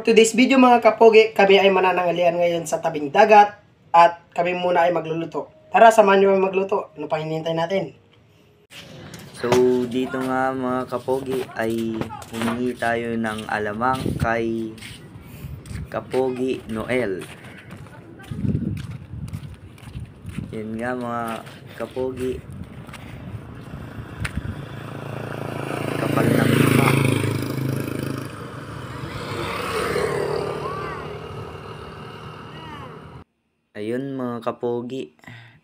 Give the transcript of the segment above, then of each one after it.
For today's video mga kapogi, kami ay mananangalian ngayon sa tabing dagat at kami muna ay magluluto. Tara, samahan nyo ay magluto. Ano pang hinihintay natin? So dito nga mga kapogi ay humingi tayo ng alamang kay Kapogi Noel. Yan nga mga kapogi. Kapal ng mukha. Ayun mga kapogi.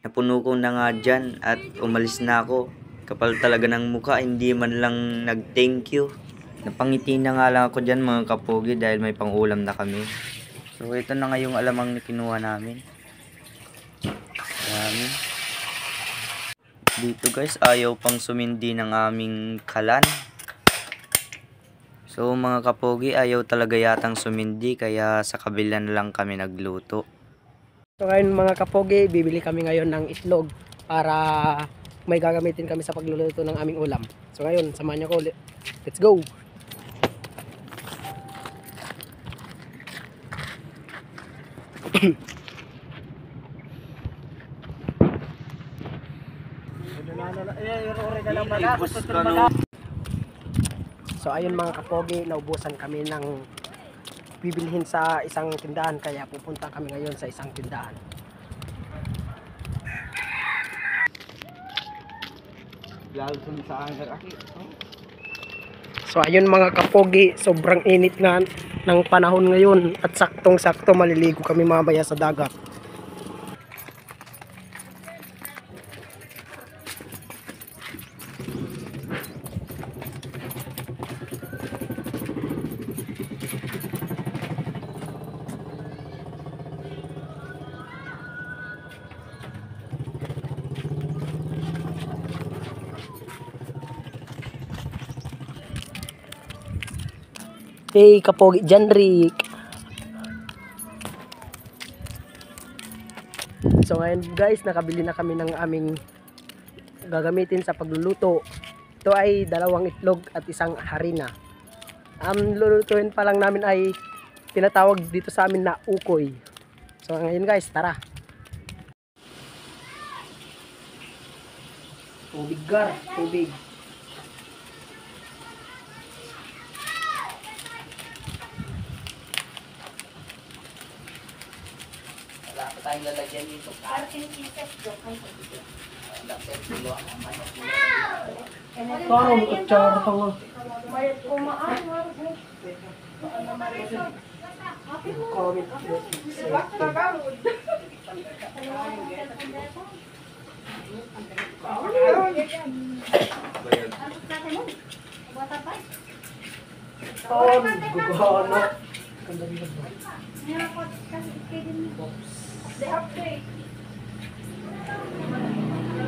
Napuno ko na nga dyan at umalis na ako. Kapal talaga ng mukha, hindi man lang nag-thank you. Napangiti na nga lang ako dyan mga kapogi dahil may pang-ulam na kami. So ito na nga yung alamang na kinuha namin. Dami. Dito guys, ayaw pang sumindi ng aming kalan. So mga kapogi, ayaw talaga yatang sumindi kaya sa kabila na lang kami nagluto. So ngayon mga kapogi, bibili kami ngayon ng itlog para may gagamitin kami sa pagluluto ng aming ulam. So ngayon, samahan niyo ko. Let's go! So ayun mga kapogi, naubusan kami ng bibilhin sa isang tindahan kaya pupunta kami ngayon sa isang tindahan. So ayun mga kapogi, sobrang init nga ng panahon ngayon at saktong-sakto maliligo kami mamaya sa dagat. Hey kapogi dyan, Rick. So ngayon guys, nakabili na kami ng aming gagamitin sa pagluluto. Ito ay 2 itlog at isang harina. Lulutuin pa lang namin ay tinatawag dito sa amin na ukoy. So ngayon guys, tara. Tubig gar, tubig. Wala pa tayong lalagyan dito. Parang kutsara pa nga.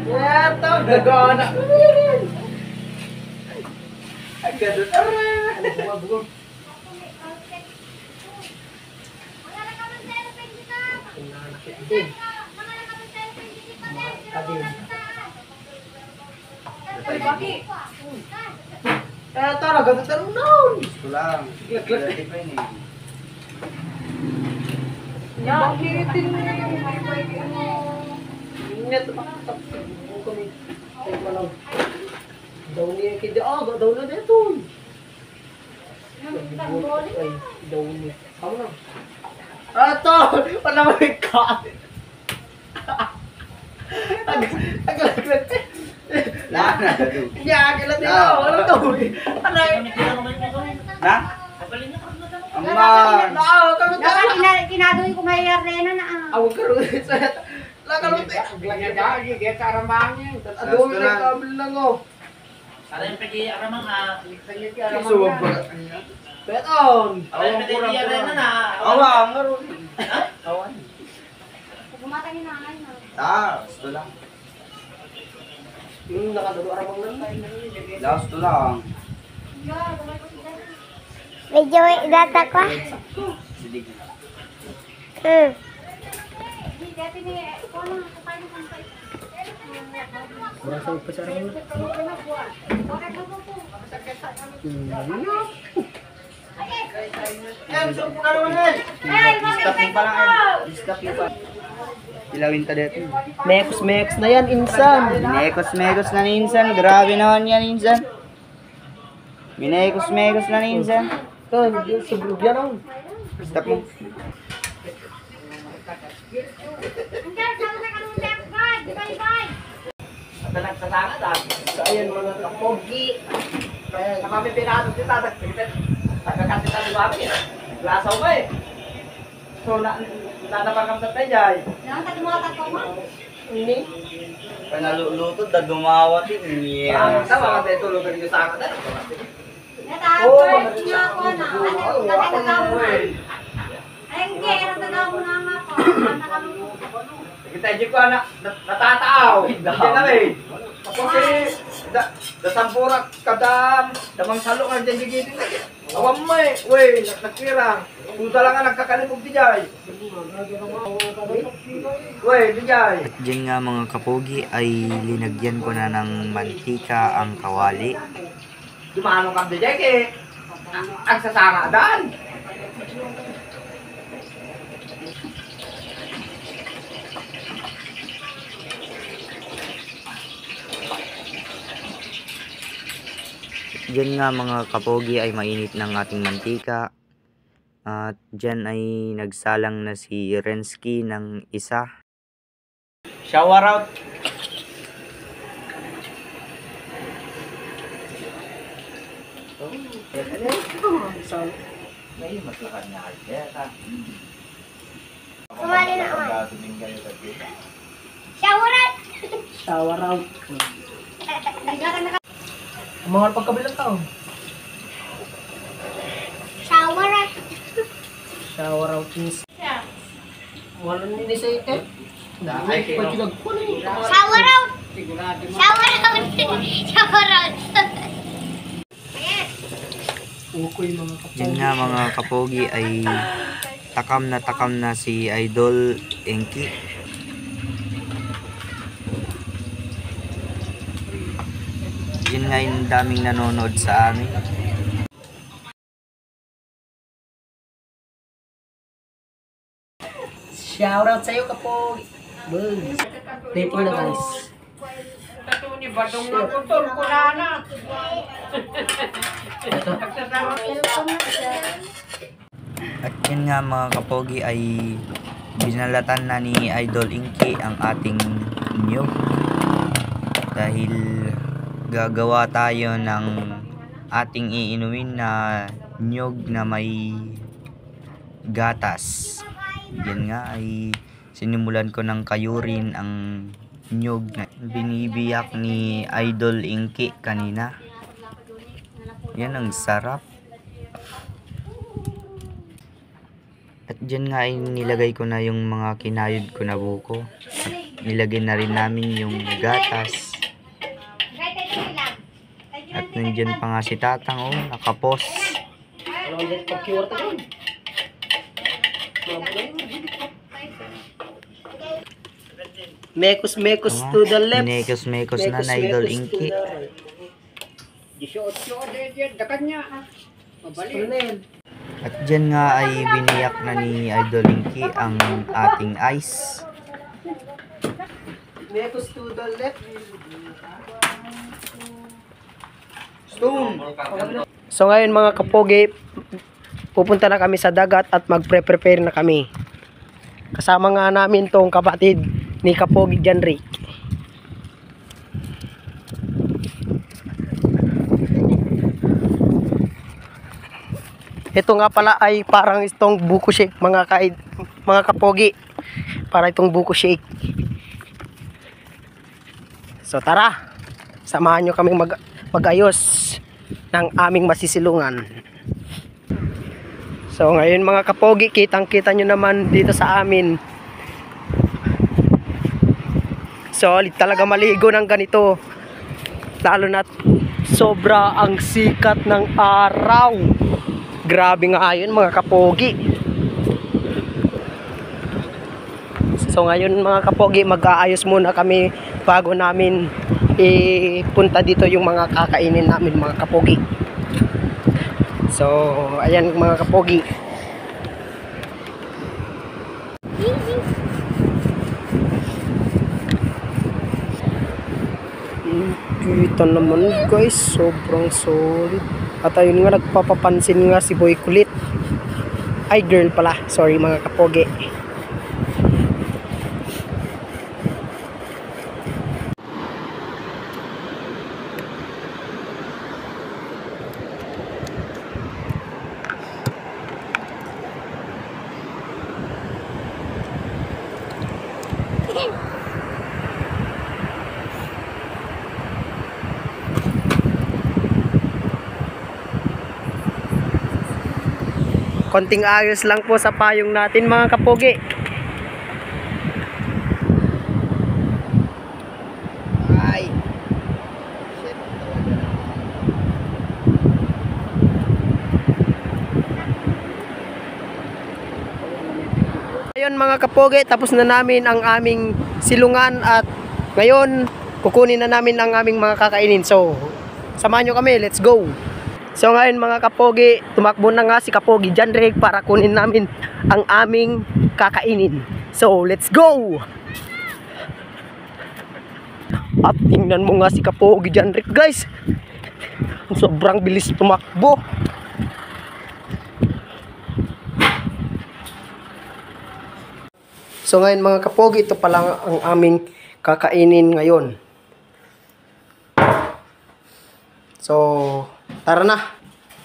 Yato, gagana. Ay, gadot. Ano bumabugong? Ay, baki. Yato, nagadutan mo noon. Gusto lang. Ready pa yun eh. Bakit ingat pa kami. Ay malaw. Daw niya kidi daw na dito. Ay daw ni. Kamu na. Ato, wala mo ka. Aglag. Lana. Ya, aglag din ako. Wala to. Ano? Na? Amman. Kinadoy ko may arena na Awag ka rin sa lakalute. Lagyan dagi, kaya karamangin. Adoy na kabel lang oh. Ada yang pergi aramang Suwag ba? Beton. Ada yang pergi arena na. Awang nga ron. Awan. Bumata ni nanay na. Gusto lang. Yung nakadulo aramang lang. Gusto lang. Medyo data ko. Silig na. Dati ni ko na kapain ng kampay. Kurang sa ipasarang mo. Ilawin ta dito. Mekos na yan, insan. Minekos-mekos na ni Insan. Grabe naman yan, Insan. Minekos-mekos na ni Insan. Ito, sublog yan oh. Stop mo. So ayun mga kapogi. Kami pinatong kita. Tagakasita di ba kami? Lasaw ba eh? So, nanapagam sa tayo. Nang tatumatag ko mo. Ini. Panalulutod na dumawat yun. Sama ka tayo tulog ka dito sa akin. Natapos niya ako na. Ano, natagaw mo na. Ay, hindi. Natagaw mo na nga ako. Kita jeep ko na natataaw. Diyan na eh. Tapos eh, dasampurak kadam, damang salo nga dyan gigit. Awam mo eh, wey, nakirang. Puta lang nga nagkakalimog di jay. Wey, di jay. Diyan nga mga kapogi ay linagyan ko na ng mantika ang kawali. Dumano kang di jay eh. Ang sasanga daan. Diyan nga mga kapogi ay mainit ng ating mantika. At diyan ay nagsalang na si Rensky ng isa. Shower out. Sumali na ako. Showerat! Shower out. Mga pagkabilang tao. Showerat! Shower out is. Wala nini sa ite. Showerat! Showerat! Showerat! Ukoy mga Diyan nga mga kapogi ay takam na si Idol Enki. Diyan nga yung daming nanonood sa amin. Shout out sa'yo kapogi. Boom. Rating na guys. Ni badong na putol ko na. At yun nga mga kapogi ay binalatan na ni Idol Inky ang ating niyog. Dahil gagawa tayo ng ating iinumin na niyog na may gatas. Yan nga ay sinimulan ko ng kayurin ang niyog na binibiyak ni Idol Inky kanina. Yan ang sarap. At dyan nga ay nilagay ko na yung mga kinayod ko na buko. At nilagay na rin namin yung gatas. At nandyan pa nga si Tatang, oh, nakapos. Mekos to the left. Minekos-mekos na na Idol Inky. 18 dakan niya. Mabalik. At dyan nga ay biniyak na ni Idol Inky ang ating ice. Mekos to the left. Stone. So ngayon mga kapogi, pupunta na kami sa dagat at magpre-prepare na kami. Kasama nga namin tong kapatid ni Kapogi Janry. Ito nga pala ay parang itong buko shake mga kapogi. Para itong buko shake. So tara, samahan nyo kaming mag-ayos ng aming masisilungan. So ngayon mga kapogi, kitang-kita nyo naman dito sa amin. Solid talaga maligo ng ganito. Lalo na sobra ang sikat ng araw. Grabe nga yun mga kapogi. So ngayon mga kapogi, mag-aayos muna kami bago namin ipunta dito yung mga kakainin namin mga kapogi. So, ayan mga kapogi. Kita naman guys, sobrang solid. At ayun nga, nagpapapansin nga si Boy Kulit. Ay, girl pala. Sorry mga kapogi. Konting ayos lang po sa payong natin mga kapogi. Ay. Ayun mga kapogi, tapos na namin ang aming silungan at ngayon kukunin na namin ang aming mga kakainin. So, samahan nyo kami, let's go! So ngayon mga kapogi, tumakbo na nga si Kapogi John Rick para kunin namin ang aming kakainin. So let's go! At tingnan mo nga si Kapogi John Rick guys. Sobrang bilis tumakbo. So ngayon mga kapogi, ito pa lang ang aming kakainin ngayon. So, tara na.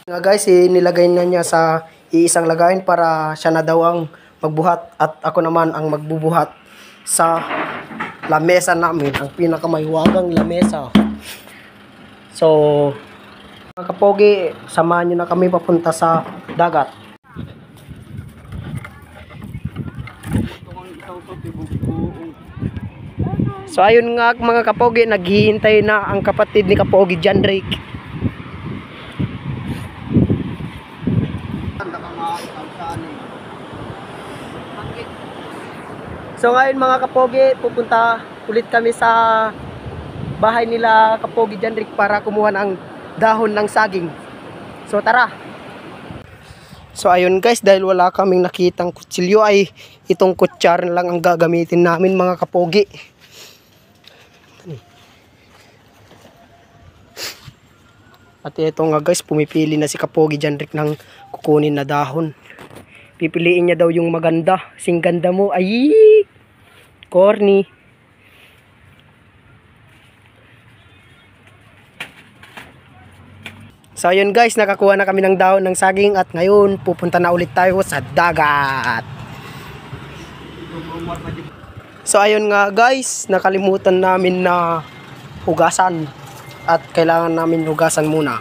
Nga guys, nilagay na niya sa iisang lagayin para siya na daw ang magbuhat at ako naman ang magbubuhat sa lamesa namin, ang pinakamahiwagang lamesa. So, mga kapogi, samahan nyo na kami papunta sa dagat. So ayun nga mga kapogi, naghihintay na ang kapatid ni Kapogi John Rick. So ngayon mga kapogi, pupunta ulit kami sa bahay nila Kapogi John Rick para kumuha ng dahon ng saging. So tara. So ayun guys, dahil wala kaming nakitang kutsilyo ay itong kutsara lang ang gagamitin namin mga kapogi. At ito nga guys, pumipili na si Kapogi John Rick ng kukunin na dahon. Pipiliin niya daw yung maganda. Sing ganda mo. Ay! Corny. So ayun guys, nakakuha na kami ng dahon ng saging at ngayon pupunta na ulit tayo sa dagat. So ayun nga guys, nakalimutan namin na hugasan at kailangan namin hugasan muna.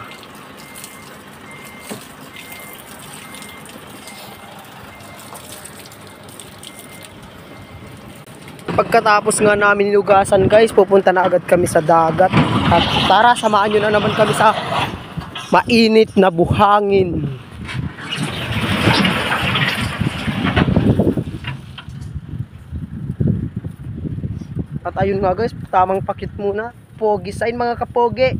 Pagkatapos nga namin hinugasan guys, pupunta na agad kami sa dagat. At tara, samahan nyo na naman kami sa mainit na buhangin. At ayun nga guys, tamang pakit muna. Pogi sign mga kapogi.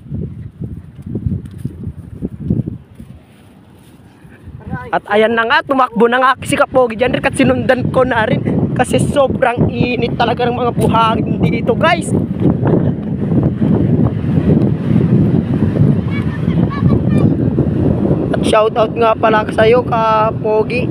At ayan na nga, tumakbo na nga si Kapogi John Rick at sinundan ko na rin. Kasi sobrang init talaga ng mga buhangin dito guys. At shoutout nga pala sa'yo Kapogi.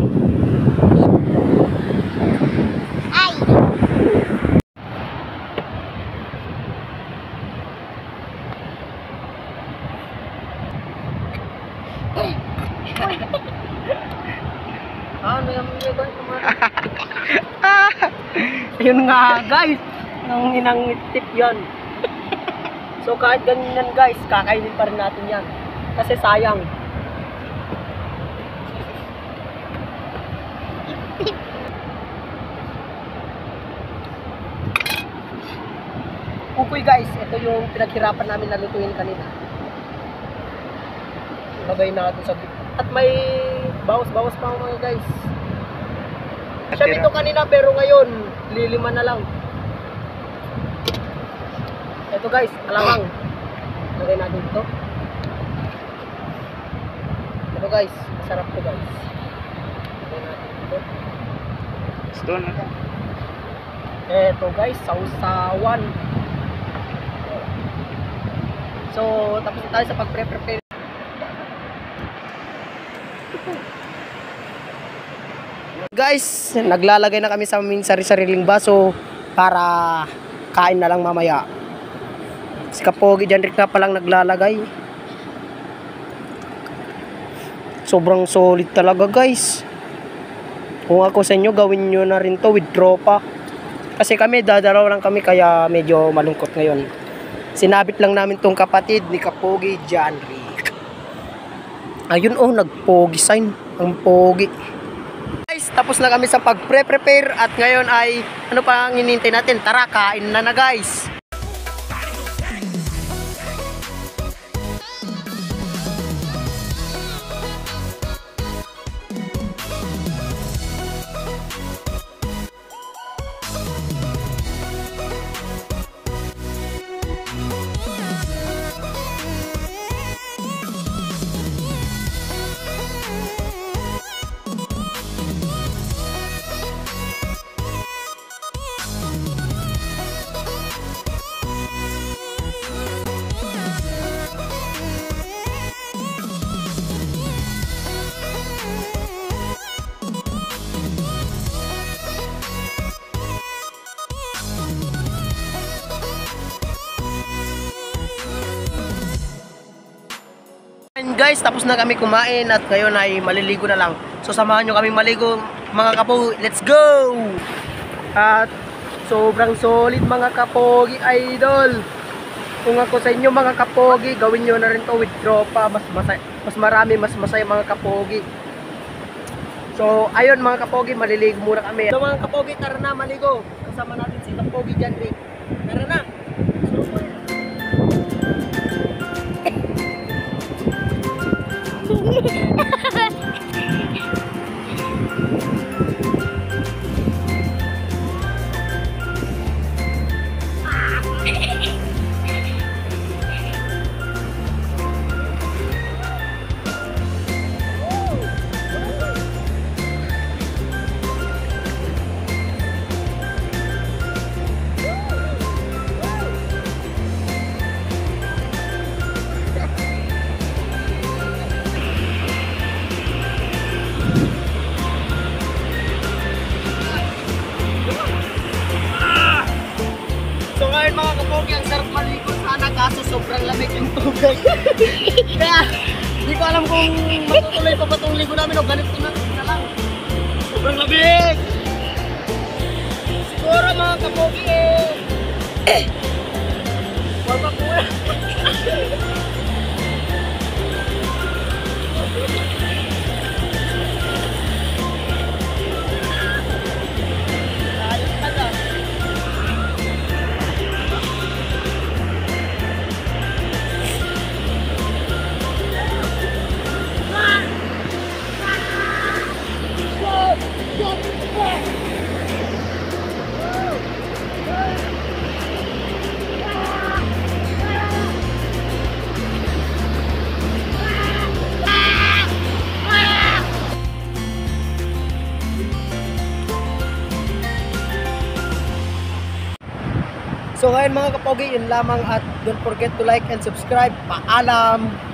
Ayun nga guys, nang inang tip yan. So kahit ganyan guys, kakainin pa rin natin yan. Kasi sayang. Ukoy guys, ito yung pinaghirapan namin na lutuin kanina. Lagay natin sa at may bawas-bawas pa mga guys. Siya dito kanina pero ngayon lilima na lang. Ito guys, alamang. Lagay natin dito. Ito guys. Masarap to guys. Lagay natin dito. Gusto na ka. Eto guys, sausawan. So, tapos na tayo sa pag-prepare. Guys, naglalagay na kami sa aming sari-sariling baso para kain na lang mamaya. Si Kapogi dyan rin na palang naglalagay. Sobrang solid talaga guys. Kung ako sa inyo, gawin nyo na rin to with tropa. Kasi kami, dadalaw lang kami kaya medyo malungkot ngayon. Sinabit lang namin tong kapatid ni Kapogi dyan rin. Ayun oh, nagpogi sign. Ang pogi. Guys, tapos na kami sa pag-prepare at ngayon ay ano pa ang hinihintay natin? Tara, kain na guys. And guys, tapos na kami kumain at ngayon ay maliligo na lang. So samahan nyo kami maligo mga kapogi. Let's go! At sobrang solid mga kapogi idol. Kung ako sa inyo mga kapogi, gawin nyo na rin to with tropa. Mas marami, mas masaya mga kapogi. So ayun mga kapogi, maliligo muna kami. So mga kapogi, tara na maligo. Kasama natin si Kapogi dyan, Rick. Tara na! So ngayon mga kapogi, ang sarap maligo sana kaso sobrang lamig yung tubig. Kaya hindi ko alam kung matutuloy pa ba itong ligo namin o ganito na lang. Sobrang lamig! Siguro mga kapogi wala po So ngayon mga kapogi, yun lamang at don't forget to like and subscribe. Paalam!